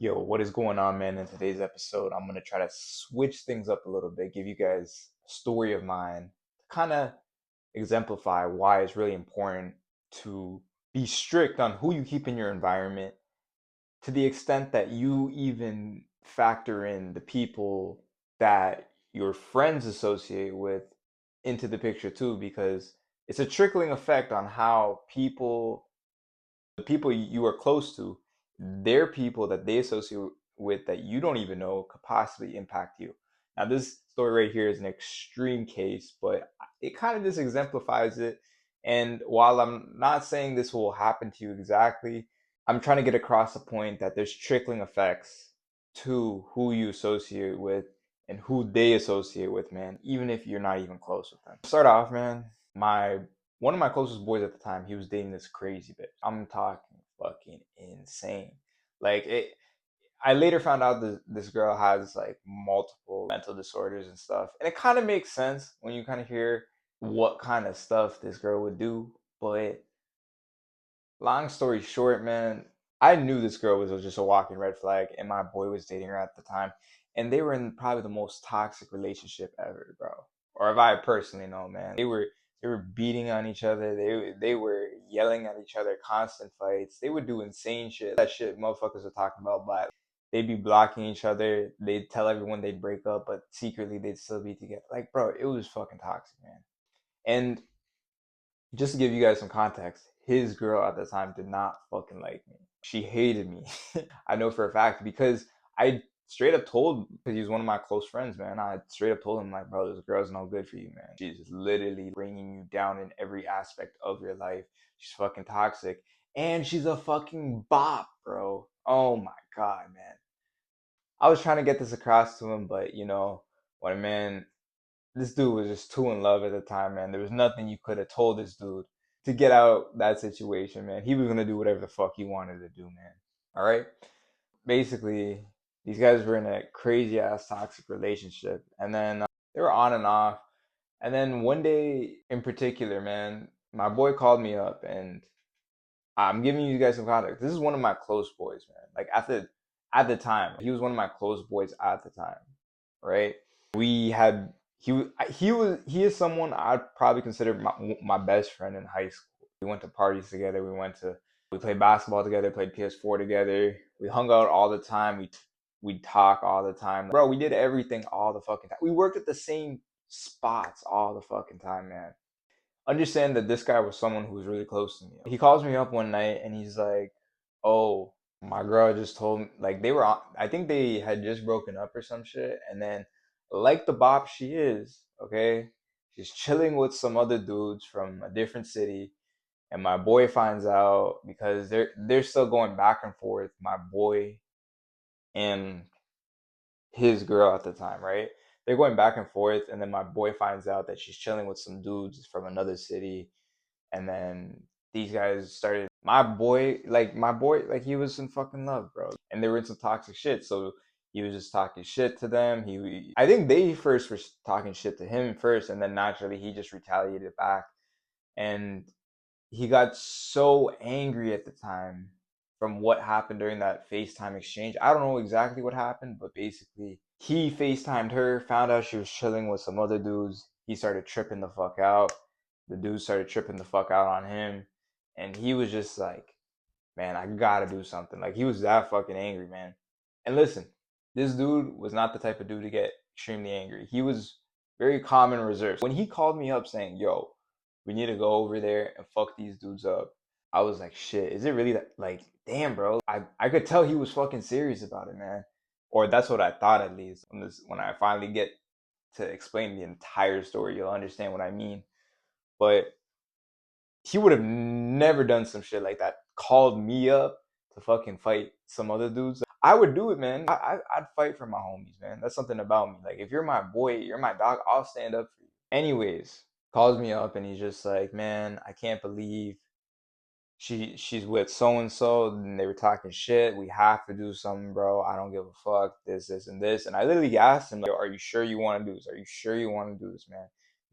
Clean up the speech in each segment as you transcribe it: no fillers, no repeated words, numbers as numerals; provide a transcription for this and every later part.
Yo, what is going on, man? In today's episode, I'm gonna try to switch things up a little bit, give you guys a story of mine to kind of exemplify why it's really important to be strict on who you keep in your environment to the extent that you even factor in the people that your friends associate with into the picture too, because it's a trickling effect on how the people you are close to, their people that they associate with that you don't even know could possibly impact you. Now, this story right here is an extreme case, but it kind of just exemplifies it. And while I'm not saying this will happen to you exactly, I'm trying to get across the point that there's trickling effects to who you associate with and who they associate with, man, even if you're not even close with them. Start off, man, my one of my closest boys at the time, he was dating this crazy bitch. I'm talking fucking insane. Like it, I later found out that this girl has like multiple mental disorders and stuff. And it kind of makes sense when you kind of hear what kind of stuff this girl would do. But long story short, man, I knew this girl was just a walking red flag, and my boy was dating her at the time. And they were in probably the most toxic relationship ever, bro. Or if I personally know, man. They were beating on each other. They were yelling at each other, constant fights. They would do insane shit. That shit motherfuckers are talking about, but they'd be blocking each other. They'd tell everyone they'd break up, but secretly they'd still be together. Like, bro, it was fucking toxic, man. And just to give you guys some context, his girl at the time did not fucking like me. She hated me. I know for a fact because I straight up told, because he was one of my close friends, man. I straight up told him, like, bro, this girl's no good for you, man. She's literally bringing you down in every aspect of your life. She's fucking toxic. And she's a fucking bop, bro. Oh my God, man. I was trying to get this across to him, but when a man this dude was just too in love at the time, man. There was nothing you could have told this dude to get out that situation, man. He was gonna do whatever the fuck he wanted to do, man. All right. Basically, these guys were in a crazy ass toxic relationship, and then they were on and off. And then one day in particular, man, my boy called me up, and I'm giving you guys some context. This is one of my close boys, man. Like at the time, he was one of my close boys at the time, right? We had he is someone I'd probably consider my best friend in high school. We went to parties together. We played basketball together, played PS4 together. We hung out all the time. We talk all the time, bro. We did everything all the fucking time. We worked at the same spots all the fucking time, man. Understand that this guy was someone who was really close to me. He calls me up one night and he's like, "Oh, my girl just told me like I think they had just broken up or some shit, and then like the bop she is, okay, she's chilling with some other dudes from a different city, and my boy finds out because they're still going back and forth, my boy and his girl at the time, right? They're going back and forth, and then my boy finds out that she's chilling with some dudes from another city, and then these guys started my boy, like he was in fucking love, bro. And they were in some toxic shit. So he was just talking shit to them. I think they first were talking shit to him first, and then naturally he just retaliated back. And he got so angry at the time from what happened during that FaceTime exchange. I don't know exactly what happened, but basically he FaceTimed her, found out she was chilling with some other dudes. He started tripping the fuck out. The dude started tripping the fuck out on him. And he was just like, man, I gotta do something. Like he was that fucking angry, man. And listen, this dude was not the type of dude to get extremely angry. He was very calm and reserved. When he called me up saying, yo, we need to go over there and fuck these dudes up, I was like, shit, is it really that? Like, damn, bro. I could tell he was fucking serious about it, man. Or that's what I thought at least. When I finally get to explain the entire story, you'll understand what I mean. But he would have never done some shit like that. Called me up to fucking fight some other dudes. I would do it, man. I'd fight for my homies, man. That's something about me. Like if you're my boy, you're my dog, I'll stand up for you. Anyways, calls me up and he's just like, man, I can't believe she's with so and so, and they were talking shit. We have to do something, bro. I don't give a fuck. This, and this. And I literally asked him, like, are you sure you want to do this? Are you sure you want to do this, man?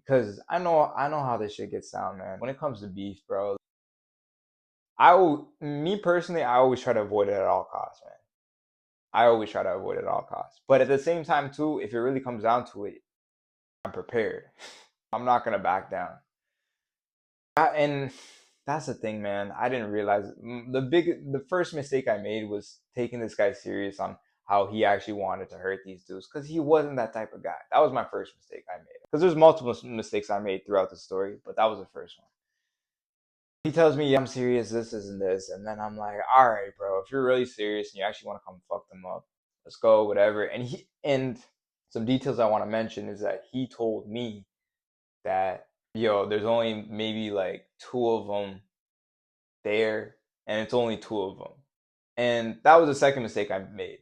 Because I know how this shit gets down, man. When it comes to beef, bro, me personally, I always try to avoid it at all costs, man. I always try to avoid it at all costs. But at the same time, too, if it really comes down to it, I'm prepared. I'm not gonna back down. And that's the thing, man. I didn't realize the first mistake I made was taking this guy serious on how he actually wanted to hurt these dudes because he wasn't that type of guy. That was my first mistake I made. Because there's multiple mistakes I made throughout the story, but that was the first one. He tells me, yeah, I'm serious, this isn't this. And then I'm like, all right, bro, if you're really serious and you actually want to come fuck them up, let's go, whatever. And some details I want to mention is that he told me that, yo, there's only maybe like two of them there, and it's only two of them. And that was the second mistake I made,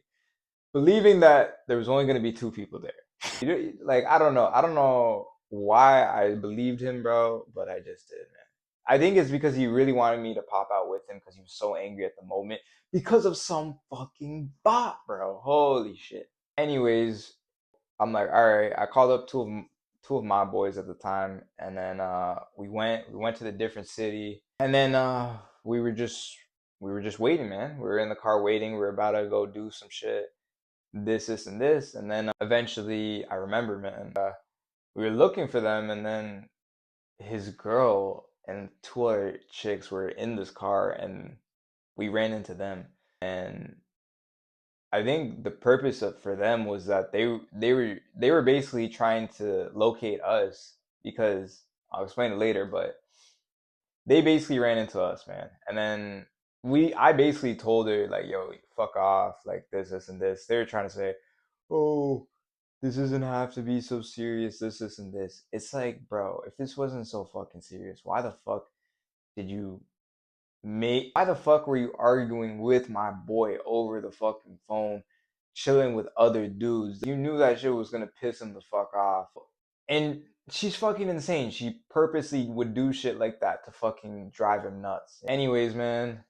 believing that there was only going to be two people there. Like, I don't know why I believed him, bro, but I just did, man. I think it's because he really wanted me to pop out with him because he was so angry at the moment because of some fucking bot, bro. Holy shit. Anyways, I'm like, all right. I called up two of my boys at the time, and then we went to the different city, and then we were just waiting, man. We were in the car waiting. We were about to go do some shit, this, and this, and then eventually, I remember, man, we were looking for them, and then his girl and two other chicks were in this car, and we ran into them, and I think the purpose of for them was that they were basically trying to locate us because I'll explain it later, but they basically ran into us, man. And then I basically told her like, yo, fuck off, like this, and this. They were trying to say, oh, this doesn't have to be so serious, this, and this. It's like, bro, if this wasn't so fucking serious, why the fuck did you Mate, why the fuck were you arguing with my boy over the fucking phone, chilling with other dudes? You knew that shit was gonna piss him the fuck off. And she's fucking insane. She purposely would do shit like that to fucking drive him nuts. Anyways, man,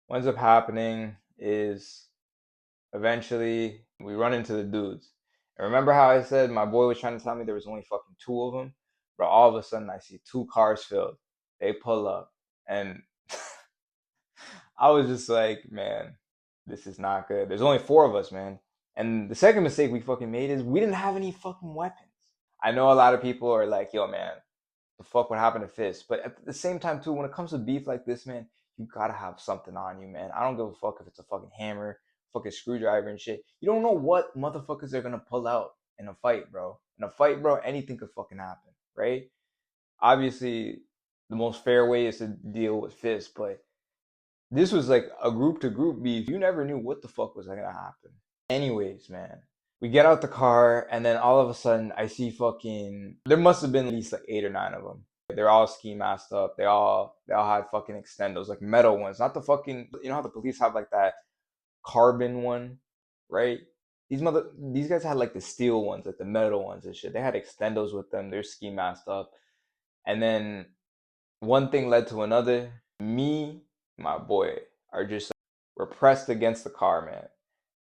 what ends up happening is eventually we run into the dudes. And remember how I said my boy was trying to tell me there was only fucking two of them? But all of a sudden I see two cars filled. They pull up and I was just like, man, this is not good. There's only four of us, man. And the second mistake we fucking made is we didn't have any fucking weapons. I know a lot of people are like, yo, man, the fuck would happen to Fist? But at the same time, too, when it comes to beef like this, man, you gotta have something on you, man. I don't give a fuck if it's a fucking hammer, fucking screwdriver and shit. You don't know what motherfuckers they're gonna pull out in a fight, bro. In a fight, bro, anything could fucking happen, right? Obviously, the most fair way is to deal with Fist, but this was like a group to group beef. You never knew what the fuck was gonna happen. Anyways, man, we get out the car, and then all of a sudden, I see fucking. There must have been at least like eight or nine of them. They're all ski masked up. They all had fucking extendos, like metal ones, not the fucking. You know how the police have like that carbon one, right? These guys had like the steel ones, like the metal ones and shit. They had extendos with them. They're ski masked up, and then one thing led to another. Me, my boy, are just we're pressed against the car, man.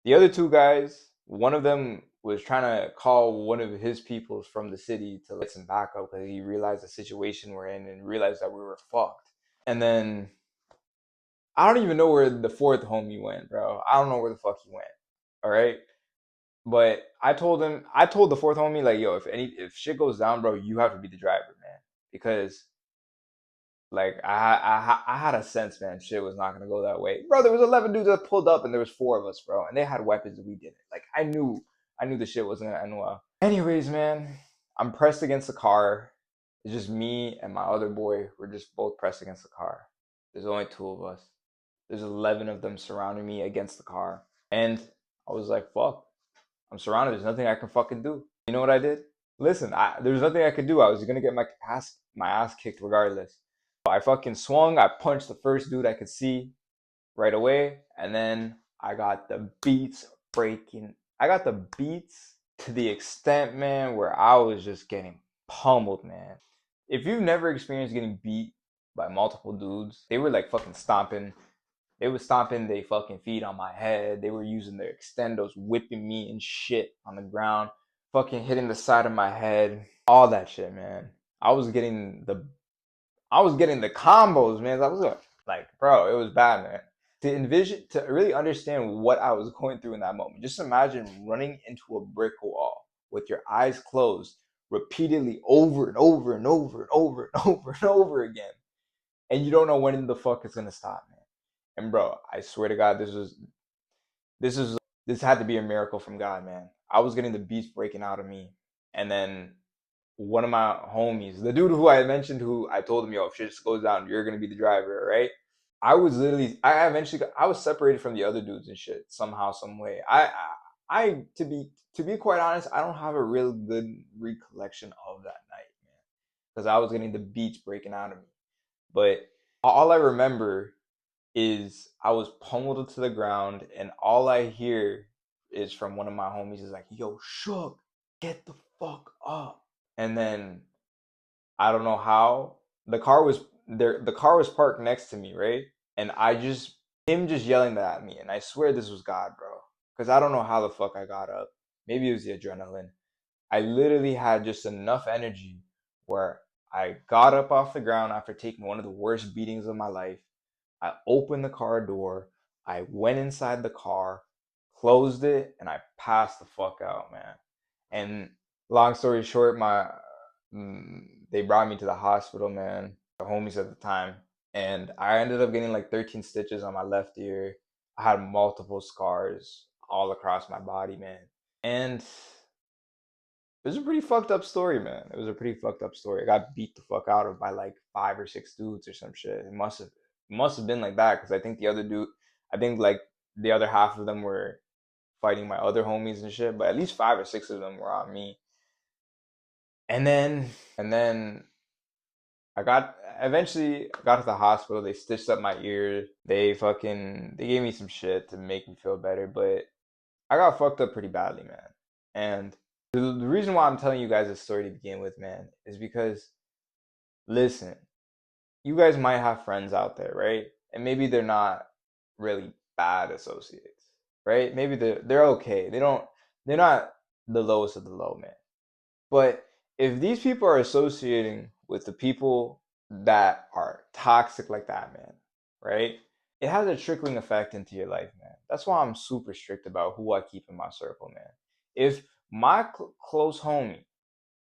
The other two guys, one of them was trying to call one of his people from the city to let some backup because he realized the situation we're in and realized that we were fucked. And then I don't even know where the fourth homie went, bro. I don't know where the fuck he went. All right. But I told the fourth homie, like, yo, if shit goes down, bro, you have to be the driver, man. Because like I had a sense, man, shit was not gonna go that way, bro. There was 11 dudes that pulled up, and there was four of us, bro, and they had weapons, and we didn't. Like I knew the shit wasn't gonna end well. Anyways, man, I'm pressed against the car. It's just me and my other boy. We're just both pressed against the car. There's only two of us. There's 11 of them surrounding me against the car, and I was like, fuck, I'm surrounded. There's nothing I can fucking do. You know what I did? Listen, there's nothing I could do. I was gonna get my ass kicked regardless. I fucking swung. I punched the first dude I could see right away, and then I got the beats breaking. I got the beats to the extent, man, where I was just getting pummeled, man. If you've never experienced getting beat by multiple dudes, they were like fucking stomping. They were stomping their fucking feet on my head. They were using their extendos, whipping me and shit on the ground, fucking hitting the side of my head, all that shit, man. I was getting the I was getting the combos, man. I was like, bro, it was bad, man. to envision, to really understand what I was going through in that moment. Just imagine running into a brick wall with your eyes closed repeatedly over and over and over and over and over and over again. And you don't know when the fuck it's gonna stop, man. And bro, I swear to God, this is this had to be a miracle from God, man. I was getting the beast breaking out of me. And then one of my homies, the dude who I mentioned, who I told him, yo, if shit just goes down, you're gonna be the driver, right? I eventually I was separated from the other dudes and shit somehow, some way. I to be quite honest, I don't have a real good recollection of that night, man, because I was getting the beats breaking out of me. But all I remember is I was pummeled to the ground, and all I hear is from one of my homies is like, "Yo, Shook, get the fuck up." And then I don't know how the car was there. The car was parked next to me, right? And I just him just yelling that at me, and I swear this was God, bro, because I don't know how the fuck I got up. Maybe it was the adrenaline. I literally had just enough energy where I got up off the ground after taking one of the worst beatings of my life. I opened the car door. I went inside the car, closed it, and I passed the fuck out, man. And long story short, they brought me to the hospital, man. The homies at the time, and I ended up getting like 13 stitches on my left ear. I had multiple scars all across my body, man. And it was a pretty fucked up story, man. It was a pretty fucked up story. I got beat the fuck out of by like 5 or 6 dudes or some shit. It must have been like that because I think like the other half of them were fighting my other homies and shit, but at least 5 or 6 of them were on me. And then I got eventually got to the hospital. They stitched up my ear. They gave me some shit to make me feel better, but I got fucked up pretty badly, man. And the reason why I'm telling you guys this story to begin with, man, is because listen, you guys might have friends out there, right? And maybe they're not really bad associates, right? Maybe they're okay. They're not the lowest of the low, man. But if these people are associating with the people that are toxic like that, man, right? It has a trickling effect into your life, man. That's why I'm super strict about who I keep in my circle, man. If my close homie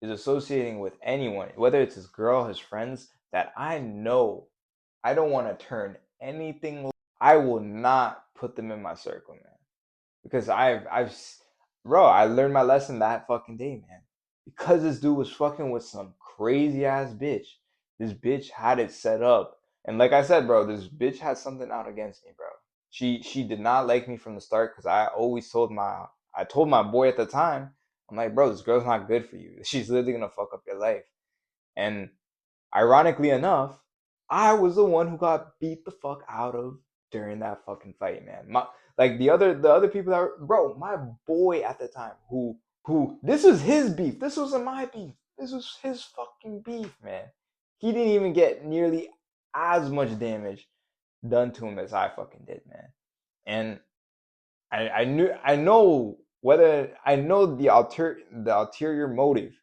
is associating with anyone, whether it's his girl, his friends, that I know I don't want to turn anything, I will not put them in my circle, man. Because bro, I learned my lesson that fucking day, man. Because this dude was fucking with some crazy ass bitch. This bitch had it set up. And like I said, bro, this bitch had something out against me, bro. She did not like me from the start because I told my boy at the time, I'm like, bro, this girl's not good for you. She's literally gonna fuck up your life. And ironically enough, I was the one who got beat the fuck out of during that fucking fight, man. Like the other people that were, bro, my boy at the time who this was his beef. This wasn't my beef. This was his fucking beef, man. He didn't even get nearly as much damage done to him as I fucking did, man. And I know the ulterior motive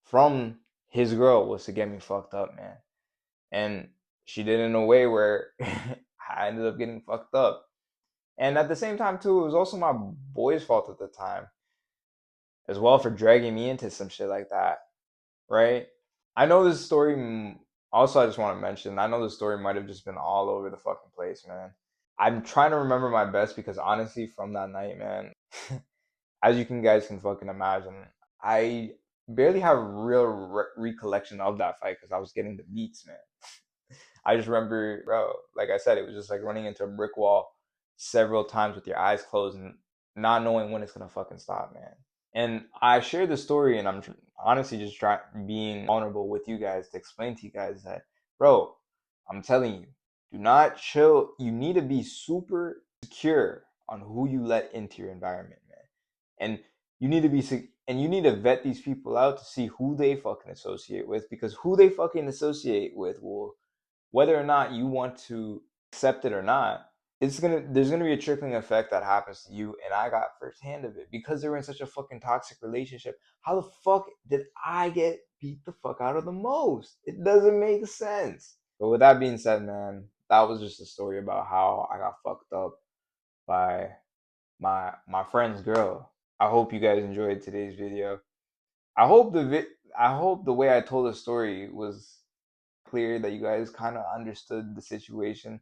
from his girl was to get me fucked up, man. And she did it in a way where I ended up getting fucked up. And at the same time, too, it was also my boy's fault at the time as well for dragging me into some shit like that, right? I know this story. Also, I just want to mention, I know the story might have just been all over the fucking place, man. I'm trying to remember my best because honestly, from that night, man, as you can guys can fucking imagine, I barely have real recollection of that fight because I was getting the beats, man. I just remember, bro, like I said, it was just like running into a brick wall several times with your eyes closed and not knowing when it's gonna fucking stop, man. And I share the story, and I'm honestly just trying being vulnerable with you guys to explain to you guys that, bro, I'm telling you, do not chill. You need to be super secure on who you let into your environment, man. And you need to vet these people out to see who they fucking associate with, because who they fucking associate with will, whether or not you want to accept it or not, there's gonna be a trickling effect that happens to you. And I got firsthand of it because they were in such a fucking toxic relationship. How the fuck did I get beat the fuck out of the most? It doesn't make sense. But with that being said, man, that was just a story about how I got fucked up by my friend's girl. I hope you guys enjoyed today's video. I hope I hope the way I told the story was clear, that you guys kind of understood the situation.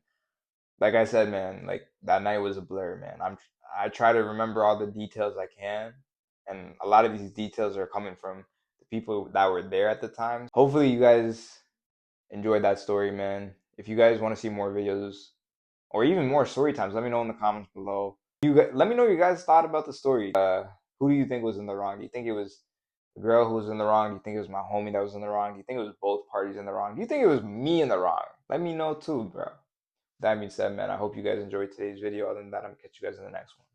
Like I said, man, like that night was a blur, man. I try to remember all the details I can, and a lot of these details are coming from the people that were there at the time. Hopefully, you guys enjoyed that story, man. If you guys want to see more videos or even more story times, let me know in the comments below. Let me know what you guys thought about the story. Who do you think was in the wrong? Do you think it was the girl who was in the wrong? Do you think it was my homie that was in the wrong? Do you think it was both parties in the wrong? Do you think it was me in the wrong? Let me know too, bro. That being said, man, I hope you guys enjoyed today's video. Other than that, I'm gonna catch you guys in the next one.